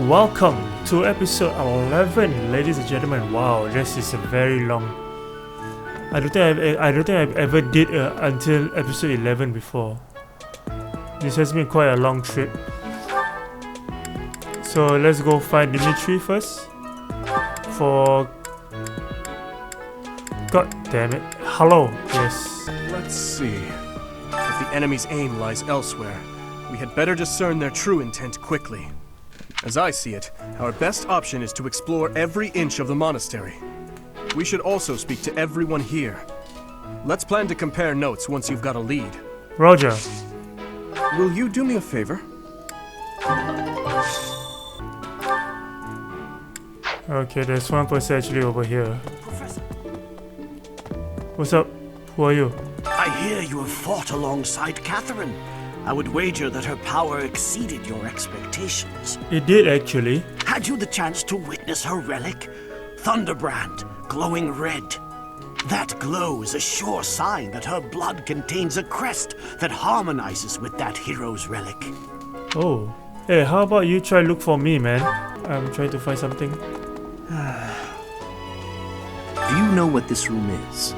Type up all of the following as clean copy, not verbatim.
welcome to episode 11, ladies and gentlemen. Wow, this is a very long. I don't think I've ever did until episode 11 before. This has been quite a long trip. So let's go find Dimitri first. God damn it. Hello. Yes. Let's see. If the enemy's aim lies elsewhere, we had better discern their true intent quickly. As I see it, our best option is to explore every inch of the monastery. We should also speak to everyone here. Let's plan to compare notes once you've got a lead. Roger. Will you do me a favor? Okay, there's one person actually over here. Professor. What's up? Who are you? I hear you have fought alongside Catherine. I would wager that her power exceeded your expectations. It did actually. Had you the chance to witness her relic? Thunderbrand, glowing red. That glow is a sure sign that her blood contains a crest that harmonizes with that hero's relic. Oh. Hey, how about you try look for me, man? I'm trying to find something. Do you know what this room is?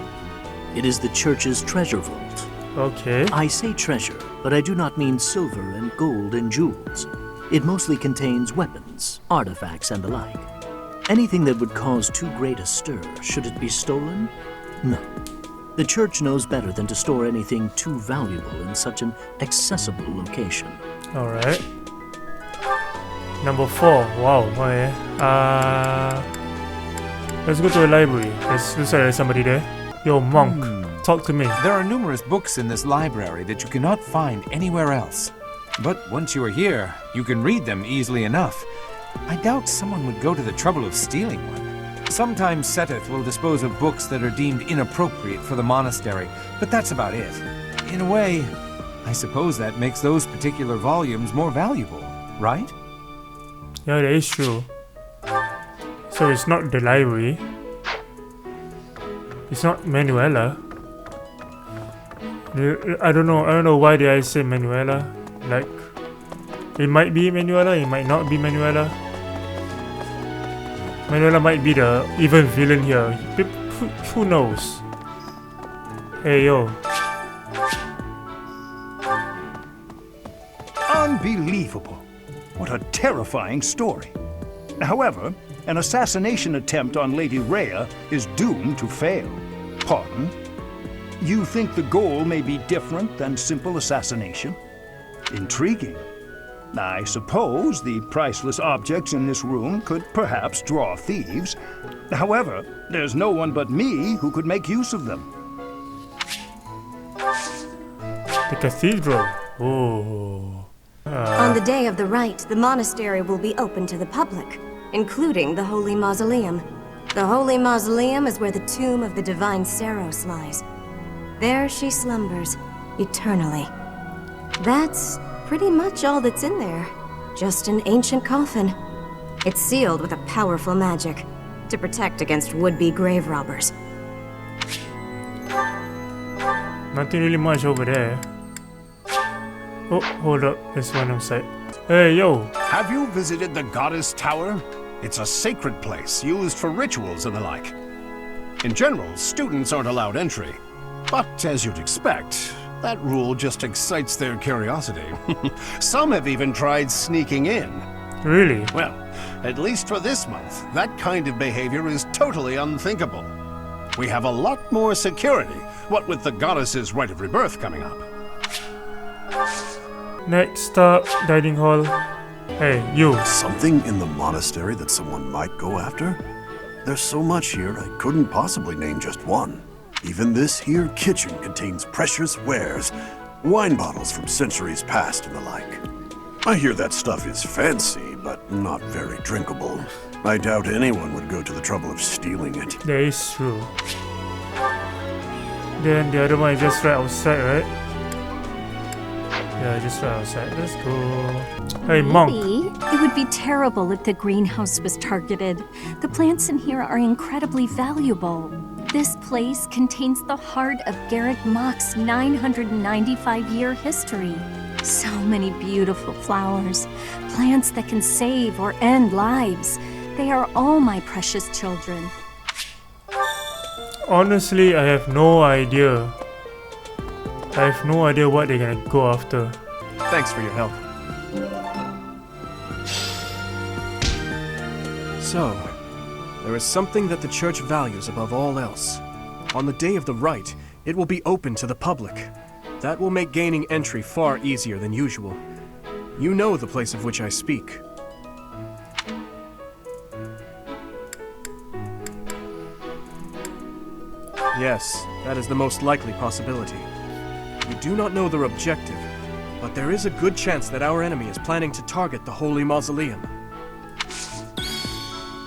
It is the church's treasure vault. Okay. I say treasure, but I do not mean silver and gold and jewels. It mostly contains weapons, artifacts, and the like. Anything that would cause too great a stir, should it be stolen? No. The church knows better than to store anything too valuable in such an accessible location. Alright. Number 4. Wow. Okay. Let's go to the library. Looks like there's somebody there. Yo, monk. Talk to me. There are numerous books in this library that you cannot find anywhere else. But once you are here, you can read them easily enough. I doubt someone would go to the trouble of stealing one. Sometimes Seteth will dispose of books that are deemed inappropriate for the monastery, but that's about it. In a way, I suppose that makes those particular volumes more valuable, right? Yeah, that is true. So it's not the library. It's not Manuela. I don't know why did I say Manuela. Like, it might be Manuela, it might not be Manuela. Manuela might be the evil villain here. Who knows? Hey yo. Unbelievable. What a terrifying story. However, an assassination attempt on Lady Rhea is doomed to fail. Pardon? You think the goal may be different than simple assassination? Intriguing. I suppose the priceless objects in this room could perhaps draw thieves. However, there's no one but me who could make use of them. The cathedral. Oh. On the day of the rite, the monastery will be open to the public, including the Holy Mausoleum. The Holy Mausoleum is where the tomb of the divine Saros lies. There she slumbers, eternally. That's pretty much all that's in there. Just an ancient coffin. It's sealed with a powerful magic to protect against would-be grave robbers. Nothing really much over there. Oh, hold up. There's one outside. Hey, yo. Have you visited the Goddess Tower? It's a sacred place used for rituals and the like. In general, students aren't allowed entry. But as you'd expect, that rule just excites their curiosity. Some have even tried sneaking in. Really? Well, at least for this month, that kind of behavior is totally unthinkable. We have a lot more security, what with the goddess's rite of rebirth coming up. Next stop, dining hall. Hey, you. Something in the monastery that someone might go after? There's so much here, I couldn't possibly name just one. Even this here kitchen contains precious wares, wine bottles from centuries past and the like. I hear that stuff is fancy, but not very drinkable. I doubt anyone would go to the trouble of stealing it. That is true. Then the other one is just right outside, right? Yeah, just right outside. Let's go. Hey, monk. Maybe it would be terrible if the greenhouse was targeted. The plants in here are incredibly valuable. This place contains the heart of Garrett Mock's 995-year history. So many beautiful flowers, plants that can save or end lives. They are all my precious children. Honestly, I have no idea. I have no idea what they're gonna go after. Thanks for your help. So, there is something that the church values above all else. On the day of the rite, it will be open to the public. That will make gaining entry far easier than usual. You know the place of which I speak. Yes, that is the most likely possibility. We do not know their objective, but there is a good chance that our enemy is planning to target the Holy Mausoleum.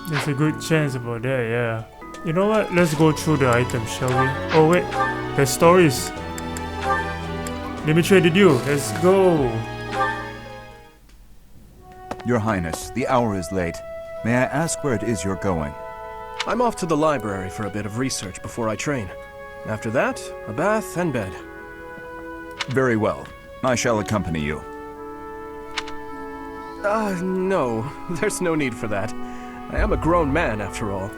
There's a good chance about that, yeah. You know what? Let's go through the items, shall we? Oh wait, there's stories. Let me trade with you. Let's go. Your Highness, the hour is late. May I ask where it is you're going? I'm off to the library for a bit of research before I train. After that, a bath and bed. Very well. I shall accompany you. No. There's no need for that. I am a grown man, after all.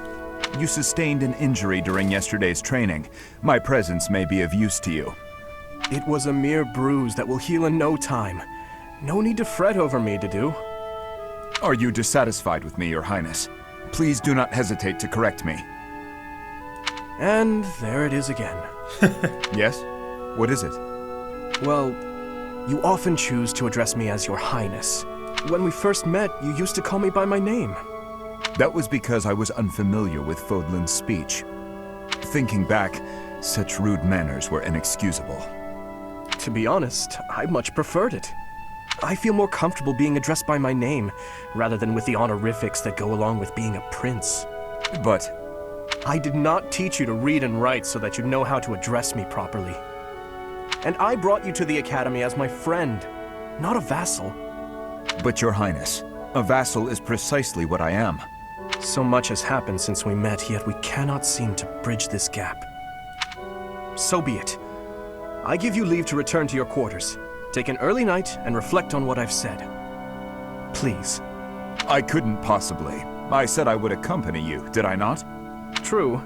You sustained an injury during yesterday's training. My presence may be of use to you. It was a mere bruise that will heal in no time. No need to fret over me, Dedu. Are you dissatisfied with me, Your Highness? Please do not hesitate to correct me. And there it is again. Yes? What is it? Well, you often choose to address me as Your Highness. When we first met, you used to call me by my name. That was because I was unfamiliar with Fodlan's speech. Thinking back, such rude manners were inexcusable. To be honest, I much preferred it. I feel more comfortable being addressed by my name, rather than with the honorifics that go along with being a prince. But I did not teach you to read and write so that you know how to address me properly. And I brought you to the academy as my friend, not a vassal. But Your Highness, a vassal is precisely what I am. So much has happened since we met, yet we cannot seem to bridge this gap. So be it. I give you leave to return to your quarters. Take an early night and reflect on what I've said. Please. I couldn't possibly. I said I would accompany you, did I not? True,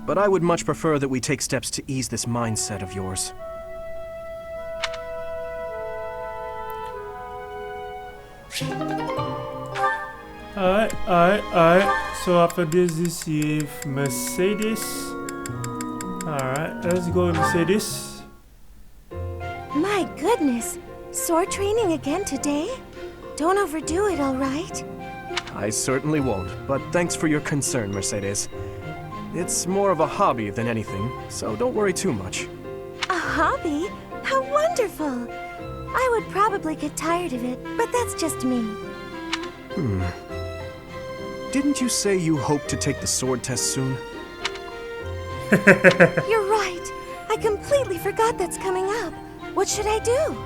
but I would much prefer that we take steps to ease this mindset of yours. Alright. So after this is Mercedes. Alright, let's go Mercedes. My goodness! Sword training again today? Don't overdo it, alright? I certainly won't, but thanks for your concern, Mercedes. It's more of a hobby than anything, so don't worry too much. A hobby? How wonderful! I would probably get tired of it, but that's just me. Didn't you say you hope to take the sword test soon? You're right. I completely forgot that's coming up. What should I do?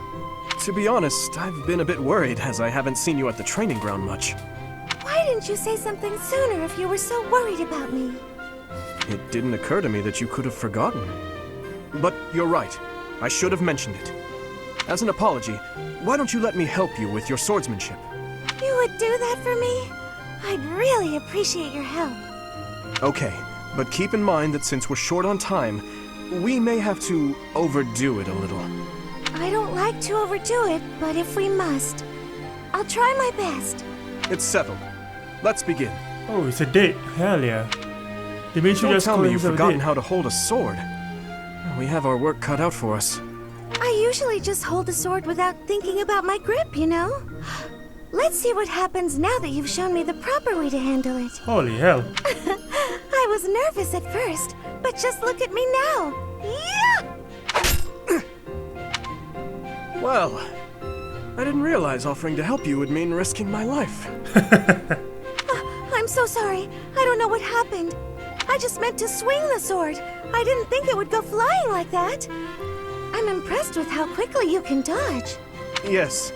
To be honest, I've been a bit worried as I haven't seen you at the training ground much. Why didn't you say something sooner if you were so worried about me? It didn't occur to me that you could have forgotten. But you're right. I should have mentioned it. As an apology, why don't you let me help you with your swordsmanship? You would do that for me? I'd really appreciate your help. Okay, but keep in mind that since we're short on time, we may have to overdo it a little. I don't like to overdo it, but if we must, I'll try my best. It's settled. Let's begin. Oh, it's a date. Hell yeah. They made you Don't just tell call me it you've a forgotten date. how to hold a sword. We have our work cut out for us. I usually just hold the sword without thinking about my grip, you know? Let's see what happens now that you've shown me the proper way to handle it. Holy hell. I was nervous at first, but just look at me now. Yeah! Well, I didn't realize offering to help you would mean risking my life. I'm so sorry. I don't know what happened. I just meant to swing the sword. I didn't think it would go flying like that. I'm impressed with how quickly you can dodge. Yes,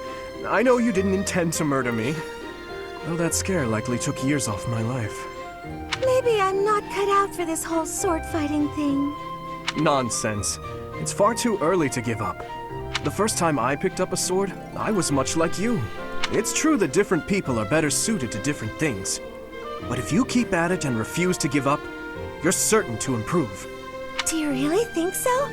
I know you didn't intend to murder me. Though that scare likely took years off my life. Maybe I'm not cut out for this whole sword fighting thing. Nonsense. It's far too early to give up. The first time I picked up a sword, I was much like you. It's true that different people are better suited to different things. But if you keep at it and refuse to give up, you're certain to improve. Do you really think so?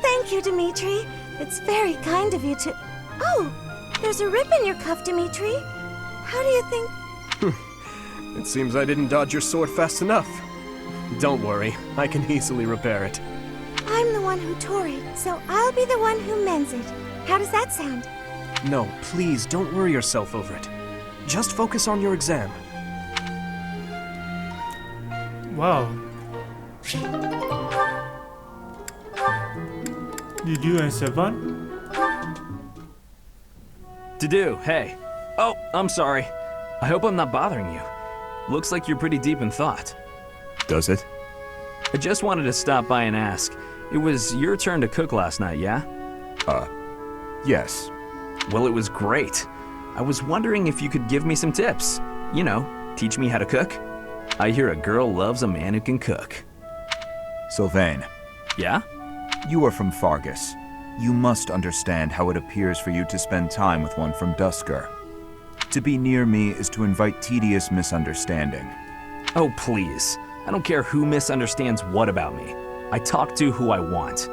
Thank you, Dimitri. It's very kind of you to... Oh, there's a rip in your cuff, Dimitri. How do you think... It seems I didn't dodge your sword fast enough. Don't worry, I can easily repair it. I'm the one who tore it, so I'll be the one who mends it. How does that sound? No, please don't worry yourself over it. Just focus on your exam. Wow. Did you and Savan? To-do, hey. Oh, I'm sorry. I hope I'm not bothering you. Looks like you're pretty deep in thought. Does it? I just wanted to stop by and ask. It was your turn to cook last night, yeah? Yes. Well, it was great. I was wondering if you could give me some tips. You know, teach me how to cook. I hear a girl loves a man who can cook. Sylvain, Yeah? you are from Fargus. You must understand how it appears for you to spend time with one from Dusker. To be near me is to invite tedious misunderstanding. Oh, please. I don't care who misunderstands what about me. I talk to who I want.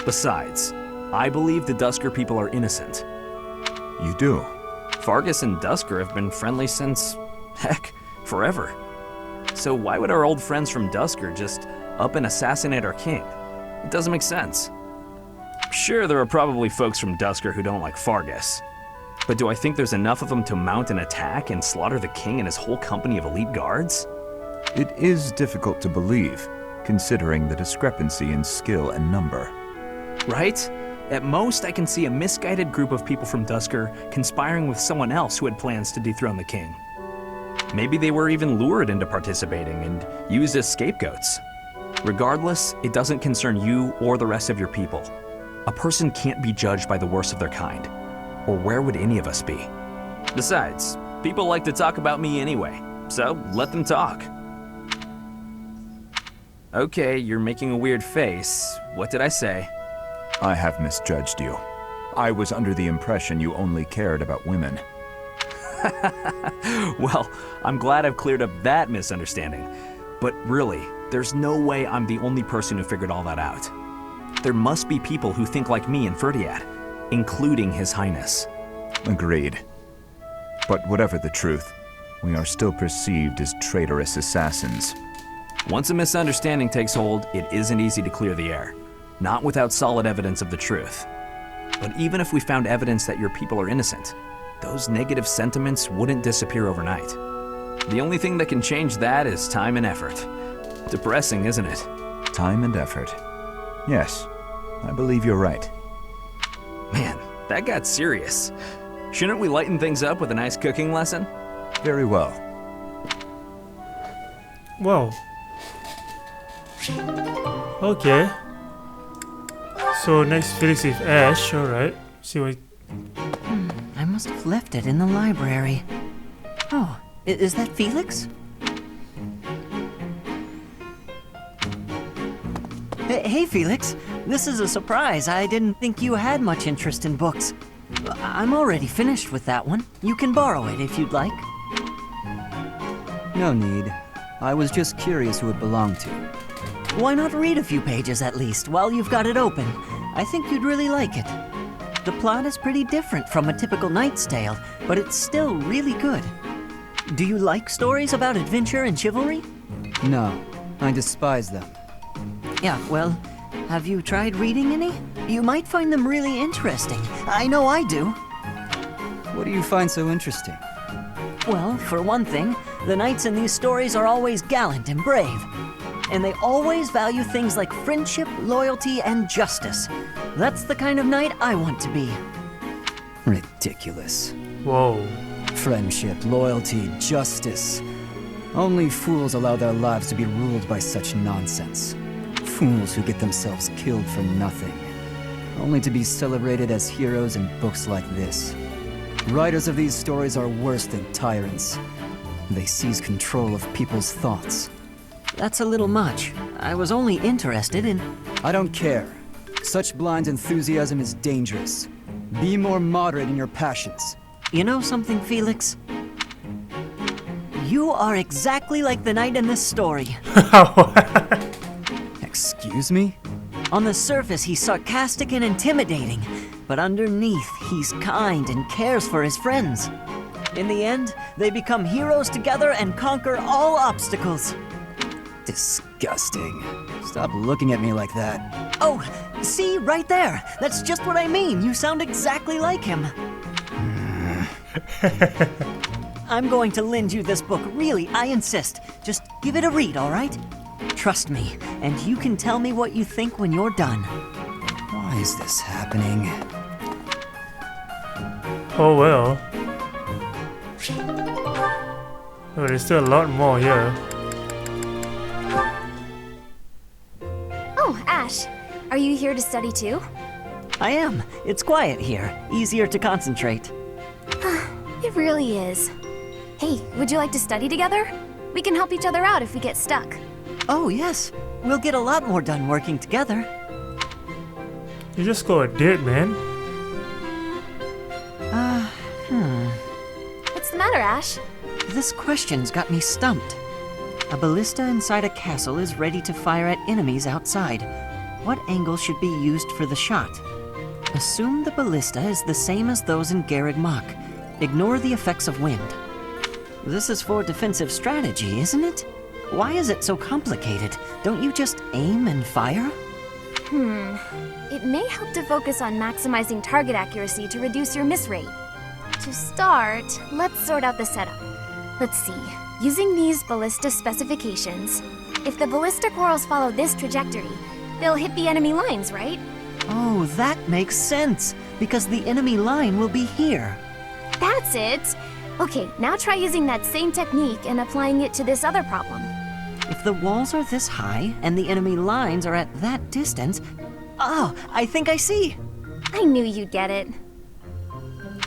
Besides, I believe the Dusker people are innocent. You do? Fargus and Dusker have been friendly since, heck, forever. So why would our old friends from Dusker just up and assassinate our king? It doesn't make sense. Sure, there are probably folks from Dusker who don't like Fargus. But do I think there's enough of them to mount an attack and slaughter the king and his whole company of elite guards? It is difficult to believe, considering the discrepancy in skill and number. Right? At most, I can see a misguided group of people from Dusker conspiring with someone else who had plans to dethrone the king. Maybe they were even lured into participating and used as scapegoats. Regardless, it doesn't concern you or the rest of your people. A person can't be judged by the worst of their kind. Or where would any of us be? Besides, people like to talk about me anyway, so let them talk. Okay, you're making a weird face. What did I say? I have misjudged you. I was under the impression you only cared about women. Well, I'm glad I've cleared up that misunderstanding. But really, there's no way I'm the only person who figured all that out. There must be people who think like me and Ferdiad, including His Highness. Agreed. But whatever the truth, we are still perceived as traitorous assassins. Once a misunderstanding takes hold, it isn't easy to clear the air. Not without solid evidence of the truth. But even if we found evidence that your people are innocent, those negative sentiments wouldn't disappear overnight. The only thing that can change that is time and effort. Depressing, isn't it? Time and effort. Yes, I believe you're right. Man, that got serious. Shouldn't we lighten things up with a nice cooking lesson? Very well. Wow. Okay. So next Felix with Ash, alright. See what... I must have left it in the library. Oh, is that Felix? Hey, Felix. This is a surprise. I didn't think you had much interest in books. I'm already finished with that one. You can borrow it if you'd like. No need. I was just curious who it belonged to. Why not read a few pages at least while you've got it open? I think you'd really like it. The plot is pretty different from a typical knight's tale, but it's still really good. Do you like stories about adventure and chivalry? No, I despise them. Yeah, well, have you tried reading any? You might find them really interesting. I know I do. What do you find so interesting? Well, for one thing, the knights in these stories are always gallant and brave. And they always value things like friendship, loyalty, and justice. That's the kind of knight I want to be. Ridiculous. Whoa. Friendship, loyalty, justice. Only fools allow their lives to be ruled by such nonsense. Fools who get themselves killed for nothing. Only to be celebrated as heroes in books like this. Writers of these stories are worse than tyrants. They seize control of people's thoughts. That's a little much. I was only interested in... I don't care. Such blind enthusiasm is dangerous. Be more moderate in your passions. You know something, Felix? You are exactly like the knight in this story. Excuse me? On the surface, he's sarcastic and intimidating, but underneath, he's kind and cares for his friends. In the end, they become heroes together and conquer all obstacles. Disgusting. Stop looking at me like that. Oh, see, right there. That's just what I mean. You sound exactly like him. I'm going to lend you this book, really, I insist. Just give it a read, all right? Trust me, and you can tell me what you think when you're done. Why is this happening? Oh well. Oh, there's still a lot more here. Oh, Ash, are you here to study too? I am. It's quiet here. Easier to concentrate. It really is. Hey, would you like to study together? We can help each other out if we get stuck. Oh, yes. We'll get a lot more done working together. You just got a date, man. What's the matter, Ash? This question's got me stumped. A ballista inside a castle is ready to fire at enemies outside. What angle should be used for the shot? Assume the ballista is the same as those in Garreg Mach. Ignore the effects of wind. This is for defensive strategy, isn't it? Why is it so complicated? Don't you just aim and fire? It may help to focus on maximizing target accuracy to reduce your miss rate. To start, let's sort out the setup. Let's see. Using these ballista specifications, if the ballista quarrels follow this trajectory, they'll hit the enemy lines, right? Oh, that makes sense, because the enemy line will be here. That's it! Okay, now try using that same technique and applying it to this other problem. If the walls are this high and the enemy lines are at that distance... Oh, I think I see! I knew you'd get it.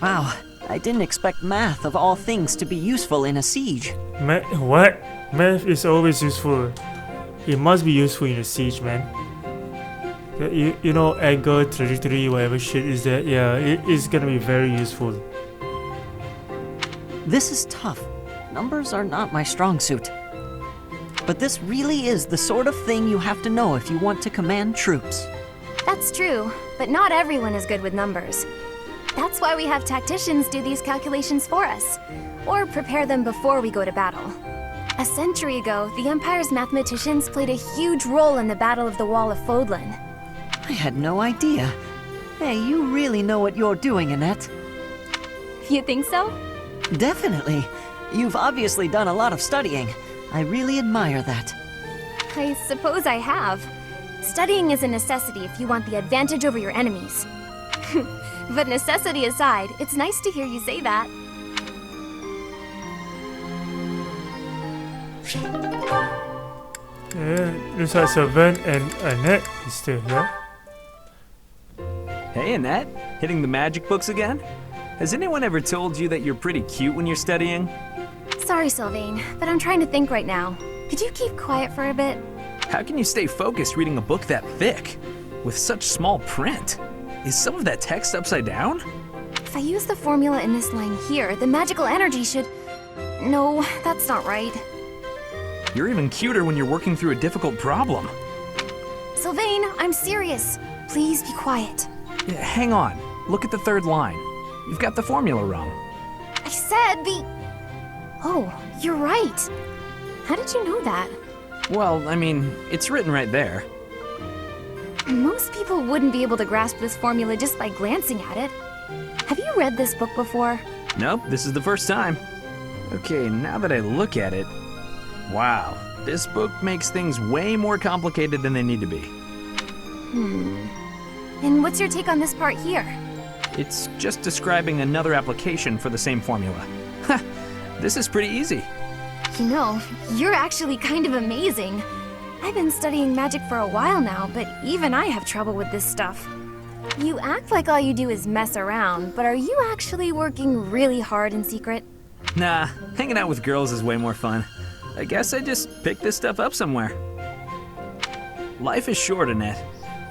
Wow, I didn't expect math of all things to be useful in a siege. What? Math is always useful. It must be useful in a siege, man. You know, angle, trajectory, whatever shit is that, yeah, it is gonna be very useful. This is tough. Numbers are not my strong suit. But this really is the sort of thing you have to know if you want to command troops. That's true, but not everyone is good with numbers. That's why we have tacticians do these calculations for us, or prepare them before we go to battle. A century ago, the Empire's mathematicians played a huge role in the Battle of the Wall of Fodlan. I had no idea. Hey, you really know what you're doing, Annette. You think so? Definitely. You've obviously done a lot of studying. I really admire that. I suppose I have. Studying is a necessity if you want the advantage over your enemies. But necessity aside, it's nice to hear you say that. Yeah, looks like Sylvain and Annette is still here. Hey, Annette. Hitting the magic books again? Has anyone ever told you that you're pretty cute when you're studying? Sorry, Sylvain, but I'm trying to think right now. Could you keep quiet for a bit? How can you stay focused reading a book that thick? With such small print? Is some of that text upside down? If I use the formula in this line here, the magical energy should... No, that's not right. You're even cuter when you're working through a difficult problem. Sylvain, I'm serious. Please be quiet. Yeah, hang on. Look at the third line. You've got the formula wrong. I said the... Oh, you're right. How did you know that? Well, I mean, it's written right there. Most people wouldn't be able to grasp this formula just by glancing at it. Have you read this book before? Nope, this is the first time. Okay, now that I look at it... Wow, this book makes things way more complicated than they need to be. And what's your take on this part here? It's just describing another application for the same formula. Ha! This is pretty easy. You know, you're actually kind of amazing. I've been studying magic for a while now, but even I have trouble with this stuff. You act like all you do is mess around, but are you actually working really hard in secret? Nah, hanging out with girls is way more fun. I guess I just picked this stuff up somewhere. Life is short, Annette.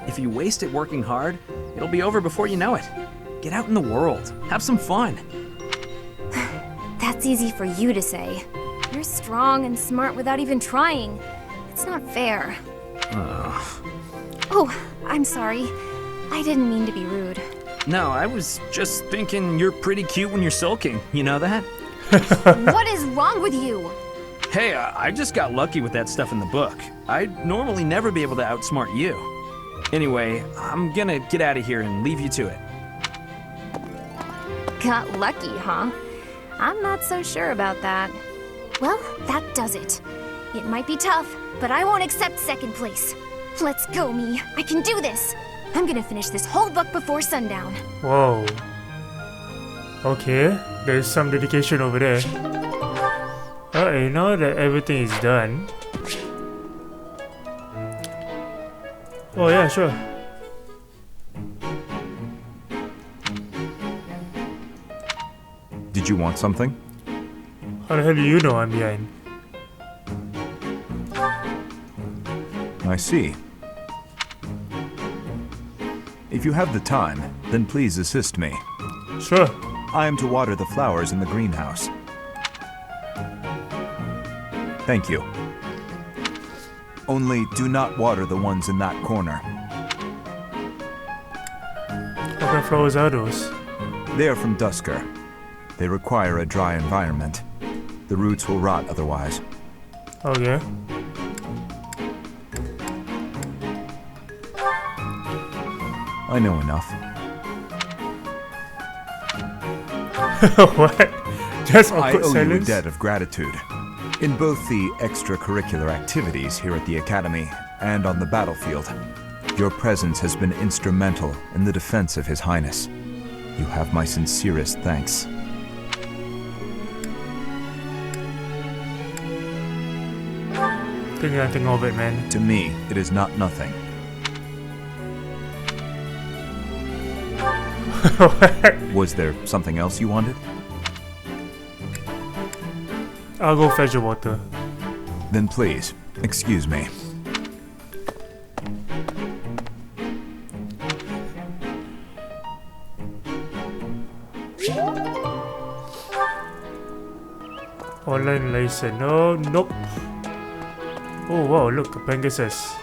If you waste it working hard, it'll be over before you know it. Get out in the world. Have some fun. That's easy for you to say. You're strong and smart without even trying. It's not fair. Oh, I'm sorry. I didn't mean to be rude. No, I was just thinking you're pretty cute when you're sulking. You know that? What is wrong with you? Hey, I just got lucky with that stuff in the book. I'd normally never be able to outsmart you. Anyway, I'm gonna get out of here and leave you to it. Got lucky, huh? I'm not so sure about that. Well, that does it. It might be tough, but I won't accept second place. Let's go, me. I can do this. I'm gonna finish this whole book before sundown. Whoa. Okay, there's some dedication over there. Alright, now that everything is done. Oh yeah, sure. Did you want something? How the hell do you know I'm behind? I see. If you have the time, then please assist me. Sure. I am to water the flowers in the greenhouse. Thank you. Only do not water the ones in that corner. What kind of flowers are those? They are from Dusker. They require a dry environment. The roots will rot otherwise. Oh yeah. I know enough. What? Just I awkward owe silence? you a debt of gratitude. In both the extracurricular activities here at the Academy and on the battlefield, your presence has been instrumental in the defense of His Highness. You have my sincerest thanks. Think nothing of it, man. To me, it is not nothing. Was there something else you wanted? I'll go fetch the water. Then please, excuse me. Online license. No, nope. Oh wow, look, a Pegasus.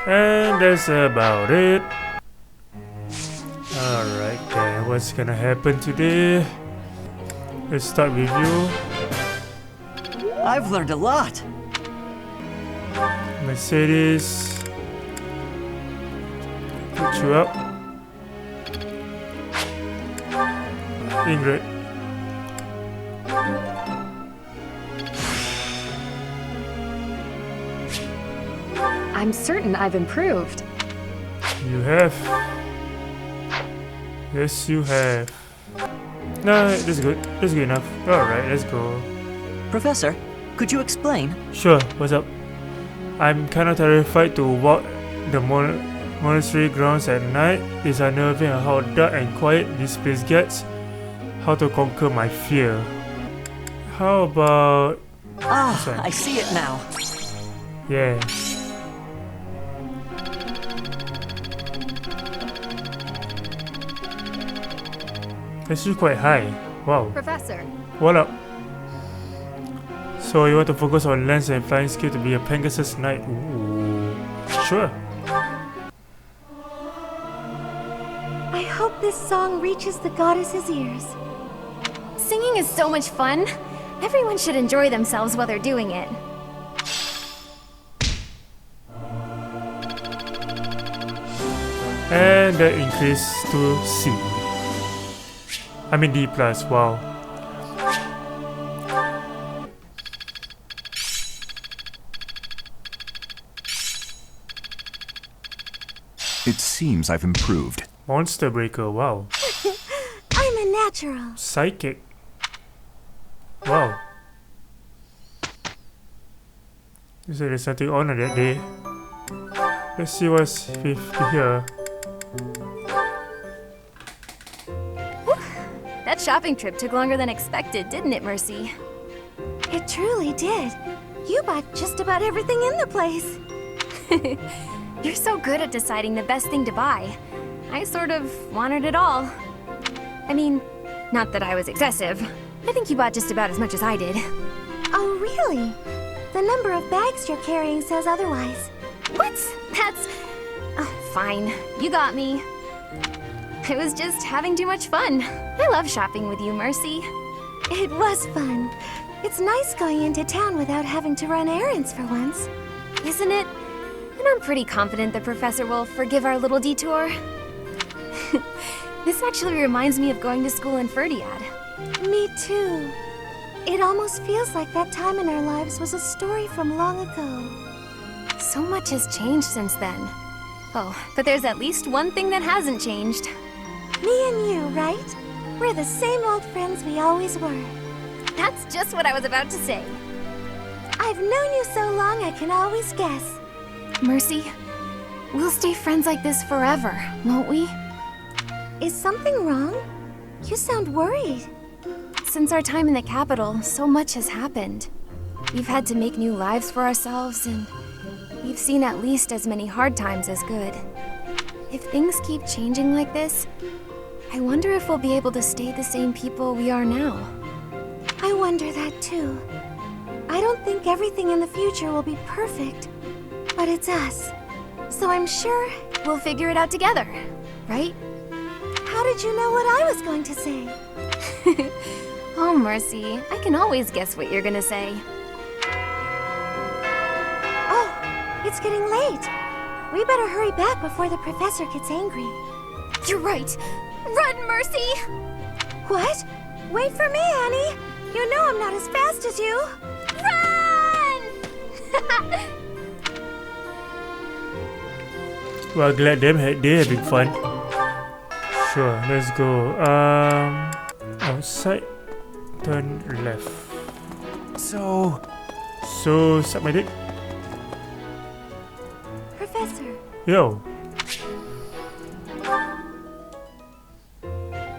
And that's about it. Alright then, what's gonna happen today? Let's start with you. I've learned a lot. Mercedes. Put you up. Ingrid. I'm certain I've improved. You have. Yes, you have. No, that's good. That's good enough. Alright, let's go. Professor, could you explain? Sure, what's up? I'm kinda terrified to walk the monastery grounds at night. It's unnerving how dark and quiet this place gets. How to conquer my fear. How about... Ah, I see it now. Yeah. That's actually quite high. Wow. Professor. What up? So you want to focus on lens and flying skill to be a Pegasus Knight? Ooh. Sure. I hope this song reaches the goddess's ears. Singing is so much fun. Everyone should enjoy themselves while they're doing it. And that increased to C. I mean D+, wow. It seems I've improved. Monster Breaker, wow. I'm a natural. Psychic. Wow. You said there's something on that day. Let's see what's here. That shopping trip took longer than expected, didn't it, Mercy? It truly did. You bought just about everything in the place. You're so good at deciding the best thing to buy. I sort of wanted it all. I mean, not that I was excessive. I think you bought just about as much as I did. Oh, really? The number of bags you're carrying says otherwise. What? That's... Oh, fine. You got me. I was just having too much fun. I love shopping with you, Mercy. It was fun. It's nice going into town without having to run errands for once. Isn't it? And I'm pretty confident the Professor will forgive our little detour. This actually reminds me of going to school in Ferdiad. Me too. It almost feels like that time in our lives was a story from long ago. So much has changed since then. Oh, but there's at least one thing that hasn't changed. Me and you, right? We're the same old friends we always were. That's just what I was about to say. I've known you so long I can always guess. Mercy, we'll stay friends like this forever, won't we? Is something wrong? You sound worried. Since our time in the capital, so much has happened. We've had to make new lives for ourselves, and we've seen at least as many hard times as good. If things keep changing like this, I wonder if we'll be able to stay the same people we are now. I wonder that too. I don't think everything in the future will be perfect, but it's us. So I'm sure we'll figure it out together, right? How did you know what I was going to say? Oh, Mercy, I can always guess what you're gonna say. Oh, it's getting late. We better hurry back before the professor gets angry. You're right. Run, Mercy! What? Wait for me, Annie. You know I'm not as fast as you. Run! Well, glad they're having fun. Sure, let's go. Outside, turn left. So, suck my dick. Professor. Yo.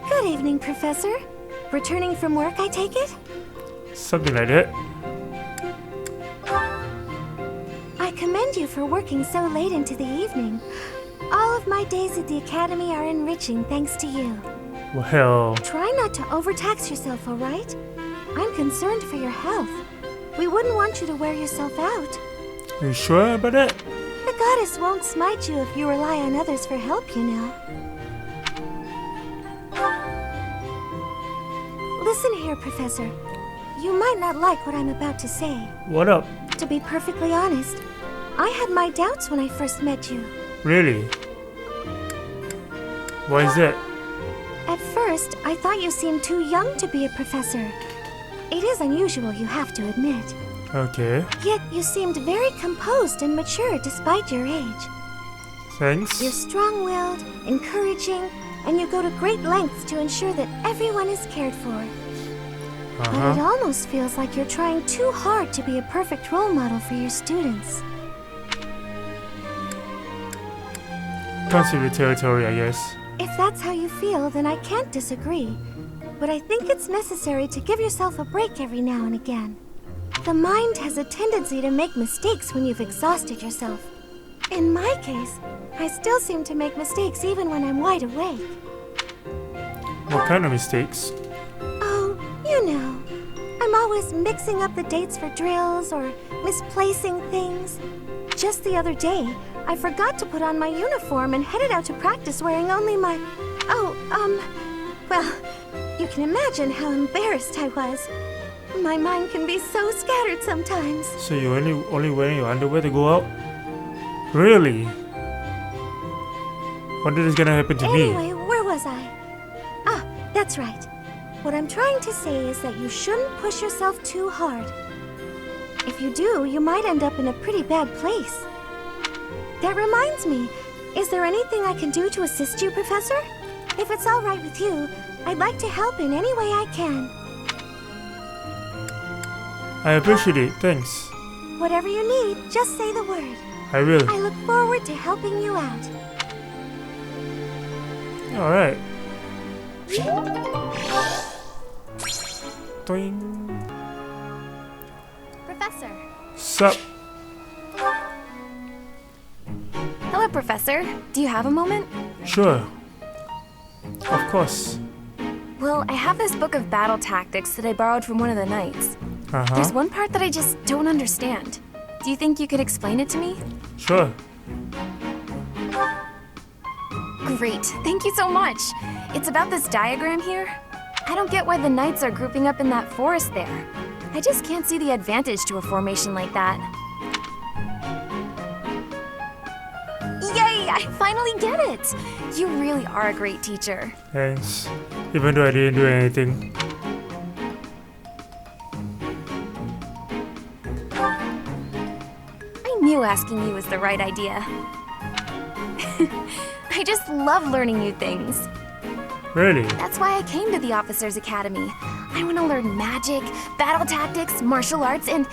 Good evening, Professor. Returning from work, I take it? Something like that. I commend you for working so late into the evening. All of my days at the Academy are enriching thanks to you. Well... Try not to overtax yourself, all right? I'm concerned for your health. We wouldn't want you to wear yourself out. You sure about that? The goddess won't smite you if you rely on others for help, you know. Listen here, Professor. You might not like what I'm about to say. What up? To be perfectly honest, I had my doubts when I first met you. Really? Why is that? At first, I thought you seemed too young to be a professor. It is unusual, you have to admit. Okay. Yet you seemed very composed and mature despite your age. Thanks. You're strong-willed, encouraging, and you go to great lengths to ensure that everyone is cared for. But it almost feels like you're trying too hard to be a perfect role model for your students. Consider territory, I guess. If that's how you feel, then I can't disagree. But I think it's necessary to give yourself a break every now and again. The mind has a tendency to make mistakes when you've exhausted yourself. In my case, I still seem to make mistakes even when I'm wide awake. What kind of mistakes? Oh, you know. I'm always mixing up the dates for drills or misplacing things. Just the other day, I forgot to put on my uniform and headed out to practice wearing only my... Well, you can imagine how embarrassed I was. My mind can be so scattered sometimes. So you only wearing your underwear to go out? Really? Wonder is gonna happen to me. Anyway, where was I? Ah, that's right. What I'm trying to say is that you shouldn't push yourself too hard. If you do, you might end up in a pretty bad place. That reminds me, is there anything I can do to assist you, Professor? If it's all right with you, I'd like to help in any way I can. I appreciate it, thanks. Whatever you need, just say the word. I will. I look forward to helping you out. Alright. Doing. Professor. Sup? Hello, Professor. Do you have a moment? Sure. Of course. Well, I have this book of battle tactics that I borrowed from one of the knights. Uh-huh. There's one part that I just don't understand. Do you think you could explain it to me? Sure. Great, thank you so much. It's about this diagram here. I don't get why the knights are grouping up in that forest there. I just can't see the advantage to a formation like that. Yay, I finally get it! You really are a great teacher. Thanks. Even though I didn't do anything. I knew asking you was the right idea. I just love learning new things. Really? That's why I came to the Officers Academy. I want to learn magic, battle tactics, martial arts, and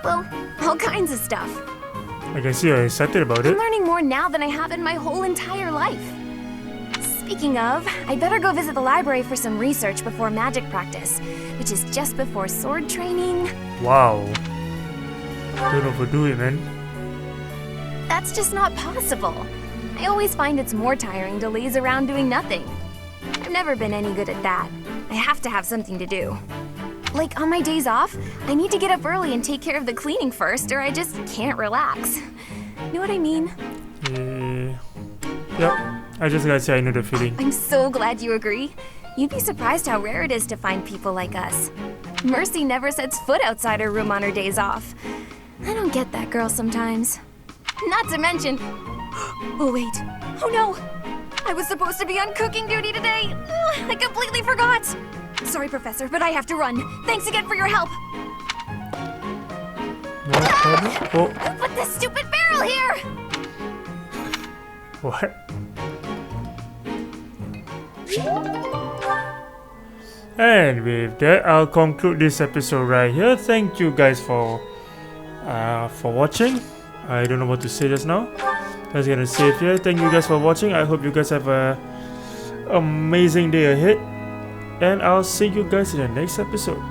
well, all kinds of stuff. I can see you're excited about I'm it. learning more now than I have in my whole entire life. Speaking of, I'd better go visit the library for some research before magic practice, which is just before sword training. Wow. Don't overdo it, man. That's just not possible. I always find it's more tiring to laze around doing nothing. I've never been any good at that. I have to have something to do. Like, on my days off, I need to get up early and take care of the cleaning first, or I just can't relax. Know what I mean? Yep. I just gotta say I know the feeling. I'm so glad you agree. You'd be surprised how rare it is to find people like us. Mercy never sets foot outside her room on her days off. I don't get that girl sometimes. Not to mention... Oh, wait. Oh, no. I was supposed to be on cooking duty today. I completely forgot. Sorry, Professor, but I have to run. Thanks again for your help. No problem. Oh. Who put this stupid barrel here? What? And with that, I'll conclude this episode right here. Thank you guys for watching. I don't know what to say just now. I was gonna say it here. Thank you guys for watching. I hope you guys have a amazing day ahead. And I'll see you guys in the next episode.